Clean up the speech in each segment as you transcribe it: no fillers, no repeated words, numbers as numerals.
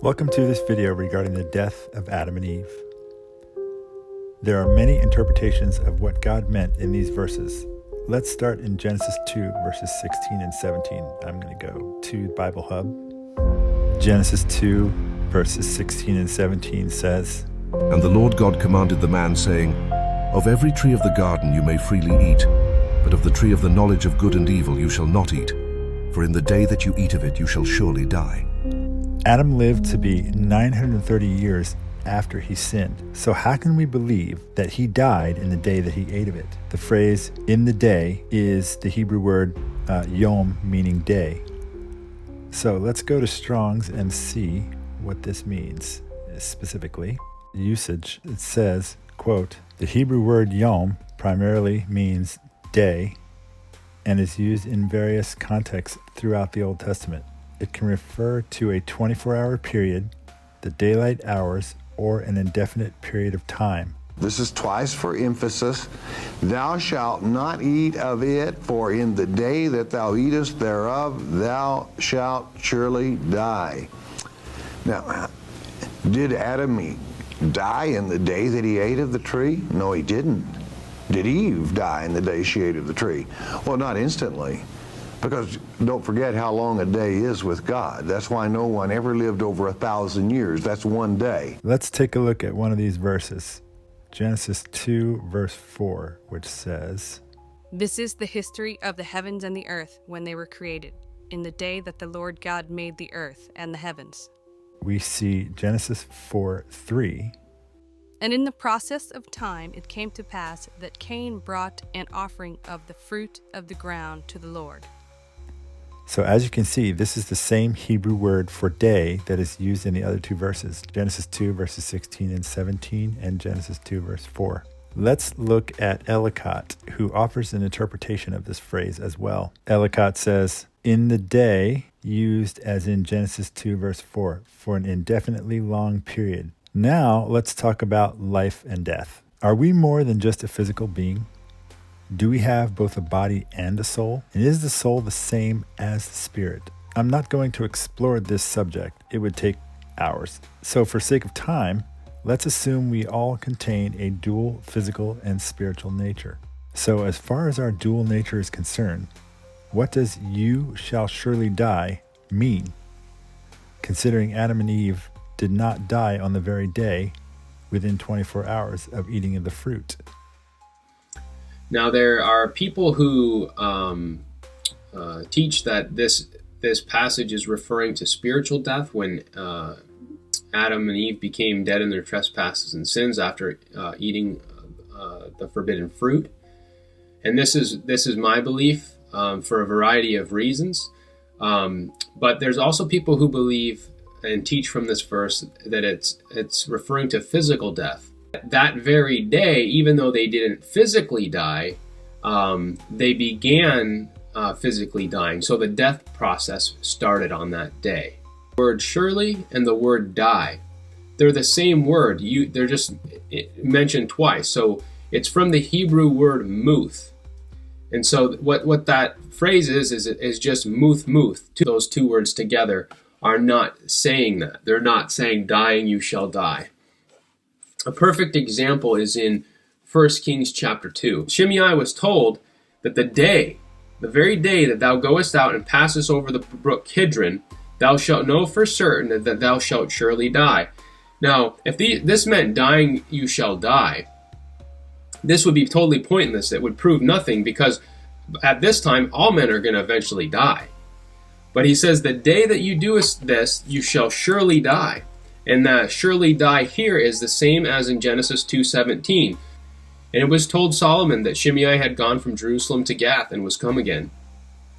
Welcome to this video regarding the death of Adam and Eve. There are many interpretations of what God meant in these verses. Let's start in Genesis 2, verses 16 and 17. I'm going to go to Bible Hub. Genesis 2, verses 16 and 17 says, And the Lord God commanded the man, saying, Of every tree of the garden you may freely eat, but of the tree of the knowledge of good and evil you shall not eat, for in the day that you eat of it you shall surely die. Adam lived to be 930 years after he sinned. So how can we believe that he died in the day that he ate of it? The phrase "in the day" is the Hebrew word yom, meaning day. So let's go to Strong's and see what this means. Specifically, usage, it says, quote, "The Hebrew word yom primarily means day and is used in various contexts throughout the Old Testament. It can refer to a 24-hour period, the daylight hours, or an indefinite period of time." This is twice for emphasis. "Thou shalt not eat of it, for in the day that thou eatest thereof, thou shalt surely die." Now, did Adam die in the day that he ate of the tree? No, he didn't. Did Eve die in the day she ate of the tree? Well, not instantly. Because don't forget how long a day is with God. That's why no one ever lived over 1,000 years. That's one day. Let's take a look at one of these verses. Genesis 2, verse 4, which says, This is the history of the heavens and the earth when they were created, in the day that the Lord God made the earth and the heavens. We see Genesis 4:3. And in the process of time it came to pass that Cain brought an offering of the fruit of the ground to the Lord. So as you can see, this is the same Hebrew word for day that is used in the other two verses, Genesis 2, verses 16 and 17, and Genesis 2, verse 4. Let's look at Ellicott, who offers an interpretation of this phrase as well. Ellicott says, "In the day," used as in Genesis 2, verse 4, for an indefinitely long period. Now, let's talk about life and death. Are we more than just a physical being? Do we have both a body and a soul? And is the soul the same as the spirit? I'm not going to explore this subject. It would take hours. So for sake of time, let's assume we all contain a dual physical and spiritual nature. So as far as our dual nature is concerned, what does "you shall surely die" mean? Considering Adam and Eve did not die on the very day within 24 hours of eating of the fruit. Now, there are people who teach that this passage is referring to spiritual death when Adam and Eve became dead in their trespasses and sins after eating the forbidden fruit. And this is my belief for a variety of reasons. But there's also people who believe and teach from this verse that it's referring to physical death. That very day, even though they didn't physically die, they began physically dying. So the death process started on that day. The word surely and the word die, they're the same word. They're just mentioned twice. So it's from the Hebrew word muth. And so what that phrase is just muth. Those two words together are not saying that. They're not saying dying you shall die. A perfect example is in 1 Kings chapter 2. Shimei was told that the very day that thou goest out and passest over the brook Kidron, thou shalt know for certain that thou shalt surely die. Now, if this meant dying you shall die, this would be totally pointless. It would prove nothing, because at this time all men are going to eventually die. But he says, the day that you do this, you shall surely die. And that surely die here is the same as in Genesis 2:17. And it was told Solomon that Shimei had gone from Jerusalem to Gath and was come again.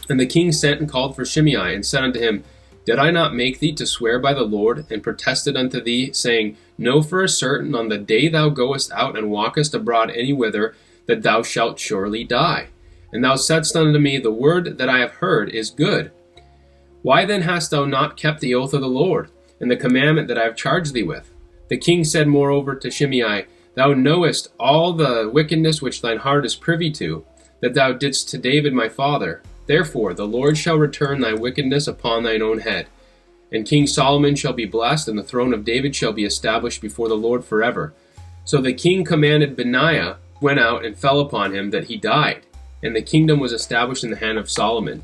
And the king sent and called for Shimei and said unto him, Did I not make thee to swear by the Lord, and protested unto thee, saying, Know for a certain on the day thou goest out and walkest abroad anywhither, that thou shalt surely die? And thou saidst unto me, The word that I have heard is good. Why then hast thou not kept the oath of the Lord, and the commandment that I have charged thee with? The king said moreover to Shimei, Thou knowest all the wickedness which thine heart is privy to, that thou didst to David my father. Therefore the Lord shall return thy wickedness upon thine own head. And King Solomon shall be blessed, and the throne of David shall be established before the Lord forever. So the king commanded Benaiah, went out and fell upon him, that he died. And the kingdom was established in the hand of Solomon.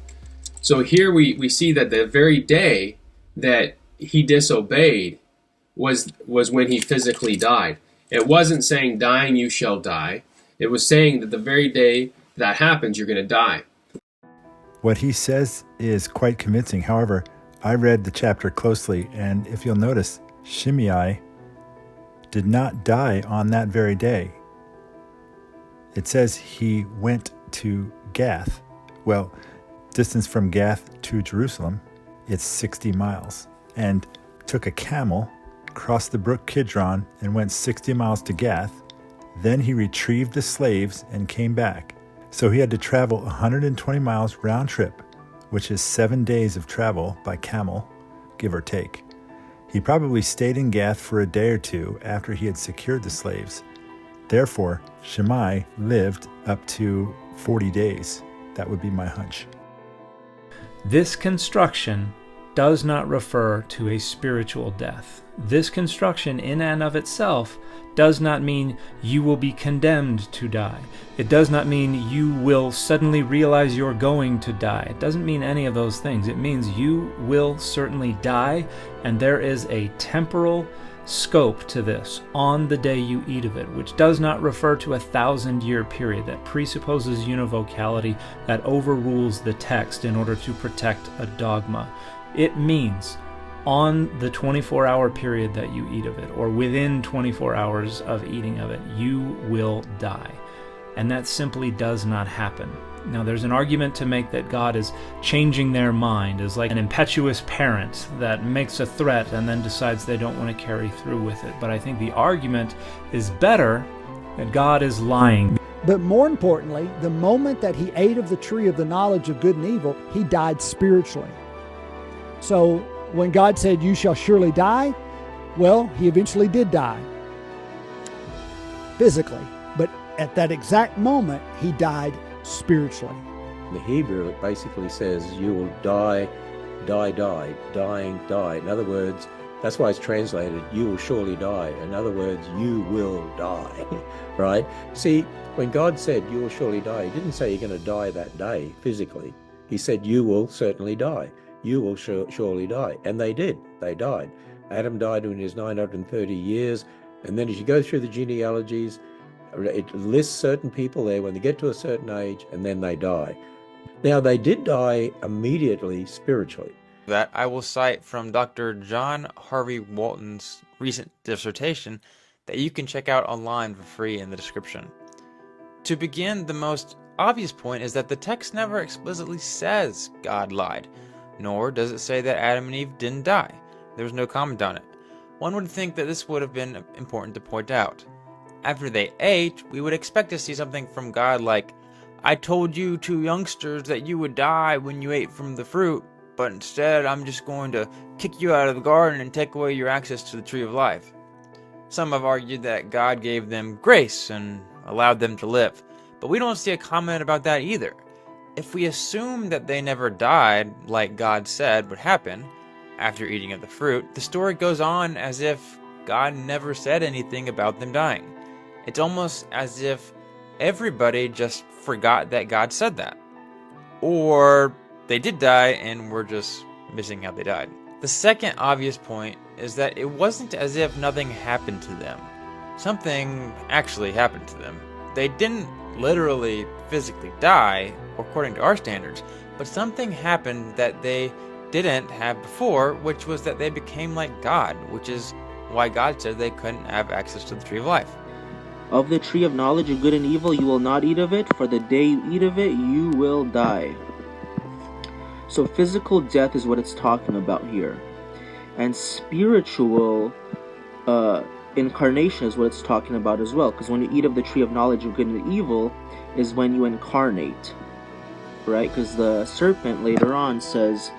So here we see that the very day that he disobeyed was when he physically died. It wasn't saying, dying you shall die. It was saying that the very day that happens, you're going to die. What he says is quite convincing. However, I read the chapter closely, and if you'll notice, Shimei did not die on that very day. It says he went to Gath. Well, distance from Gath to Jerusalem, it's 60 miles. And took a camel, crossed the brook Kidron, and went 60 miles to Gath. Then he retrieved the slaves and came back. So he had to travel 120 miles round trip, which is 7 days of travel by camel, give or take. He probably stayed in Gath for a day or two after he had secured the slaves. Therefore, Shimei lived up to 40 days. That would be my hunch. This construction does not refer to a spiritual death. This construction in and of itself does not mean you will be condemned to die. It does not mean you will suddenly realize you're going to die. It doesn't mean any of those things. It means you will certainly die, and there is a temporal scope to this on the day you eat of it, which does not refer to a 1,000-year period that presupposes univocality, that overrules the text in order to protect a dogma. It means on the 24-hour period that you eat of it, or within 24 hours of eating of it, you will die. And that simply does not happen. Now, there's an argument to make that God is changing their mind, is like an impetuous parent that makes a threat and then decides they don't want to carry through with it. But I think the argument is better that God is lying. But more importantly, the moment that he ate of the tree of the knowledge of good and evil, he died spiritually. So when God said, "You shall surely die," well, he eventually did die physically. But at that exact moment, he died spiritually. The Hebrew, it basically says, you will die, dying, die. In other words, that's why it's translated, you will surely die. In other words, you will die, right? See, when God said, you will surely die, he didn't say you're going to die that day physically. He said, you will certainly die. You will surely die. And they did. They died. Adam died in his 930 years. And then as you go through the genealogies, it lists certain people there when they get to a certain age, and then they die. Now, they did die immediately spiritually. That I will cite from Dr. John Harvey Walton's recent dissertation that you can check out online for free in the description. To begin, the most obvious point is that the text never explicitly says God lied, nor does it say that Adam and Eve didn't die. There's no comment on it. One would think that this would have been important to point out. After they ate, we would expect to see something from God like, I told you two youngsters that you would die when you ate from the fruit, but instead I'm just going to kick you out of the garden and take away your access to the tree of life. Some have argued that God gave them grace and allowed them to live, but we don't see a comment about that either. If we assume that they never died, like God said would happen, after eating of the fruit, the story goes on as if God never said anything about them dying. It's almost as if everybody just forgot that God said that. Or they did die and we're just missing how they died. The second obvious point is that it wasn't as if nothing happened to them. Something actually happened to them. They didn't literally physically die, according to our standards, but something happened that they didn't have before, which was that they became like God, which is why God said they couldn't have access to the tree of life. Of the tree of knowledge of good and evil you will not eat of it, for the day you eat of it you will die. So physical death is what it's talking about here. And spiritual incarnation is what it's talking about as well. Because when you eat of the tree of knowledge of good and evil is when you incarnate. Right? Because the serpent later on says,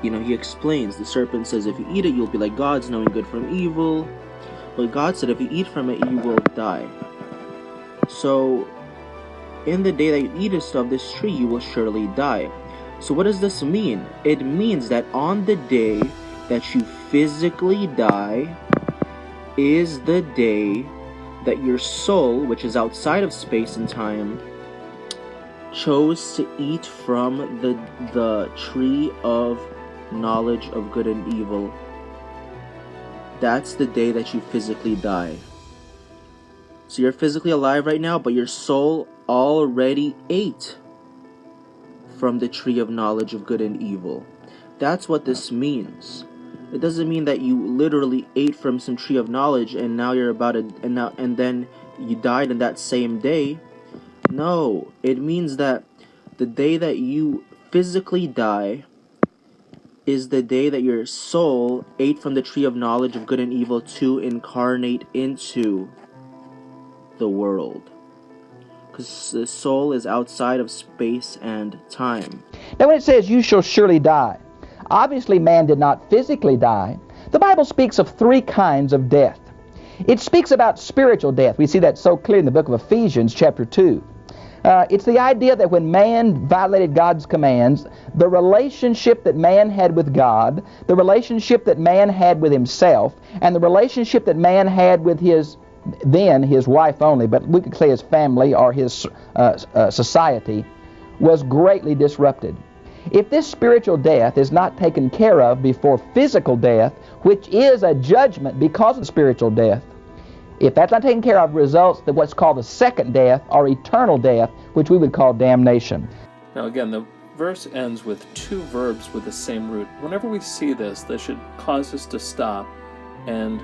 he explains, the serpent says if you eat it you'll be like gods, knowing good from evil. But God said if you eat from it, you will die. So, in the day that you eat of this tree, you will surely die. So what does this mean? It means that on the day that you physically die is the day that your soul, which is outside of space and time, chose to eat from the tree of knowledge of good and evil. That's the day that you physically die. So you're physically alive right now, but your soul already ate from the tree of knowledge of good and evil. That's what this means. It doesn't mean that you literally ate from some tree of knowledge and now you're about to, and then you died in that same day. No, it means that the day that you physically die is the day that your soul ate from the tree of knowledge of good and evil to incarnate into the world. Because the soul is outside of space and time. Now when it says, you shall surely die, obviously man did not physically die. The Bible speaks of three kinds of death. It speaks about spiritual death. We see that so clear in the book of Ephesians chapter 2. It's the idea that when man violated God's commands, the relationship that man had with God, the relationship that man had with himself, and the relationship that man had with his wife only, but we could say his family or his society, was greatly disrupted. If this spiritual death is not taken care of before physical death, which is a judgment because of spiritual death, if that's not taken care of, results in what's called the second death or eternal death, which we would call damnation. Now again, the verse ends with two verbs with the same root. Whenever we see this, this should cause us to stop and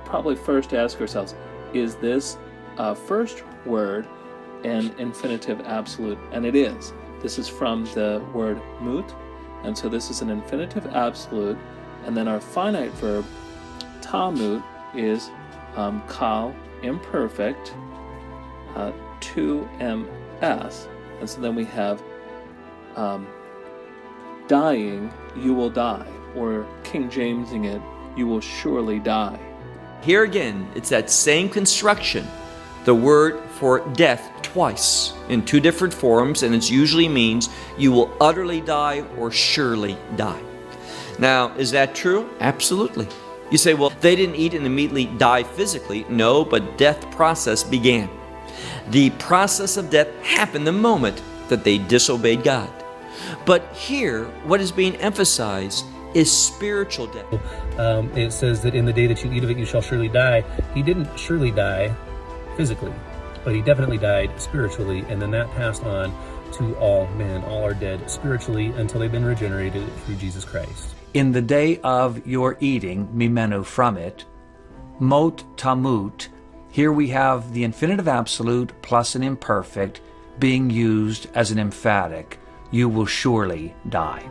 probably first ask ourselves, is this a first word an infinitive absolute? And it is. This is from the word mut, and so this is an infinitive absolute, and then our finite verb, tamut, is kal, imperfect, 2ms, and so then we have dying, you will die, or King Jamesing it, you will surely die. Here again, it's that same construction, the word for death twice in two different forms, and it usually means you will utterly die or surely die. Now, is that true? Absolutely. You say, well, they didn't eat and immediately die physically. No, but death process began. The process of death happened the moment that they disobeyed God. But here, what is being emphasized is spiritual death. It says that in the day that you eat of it, you shall surely die. He didn't surely die physically, but he definitely died spiritually, and then that passed on to all men. All are dead spiritually until they've been regenerated through Jesus Christ. In the day of your eating, mimenu, from it, mot tamut, here we have the infinitive absolute plus an imperfect being used as an emphatic, you will surely die.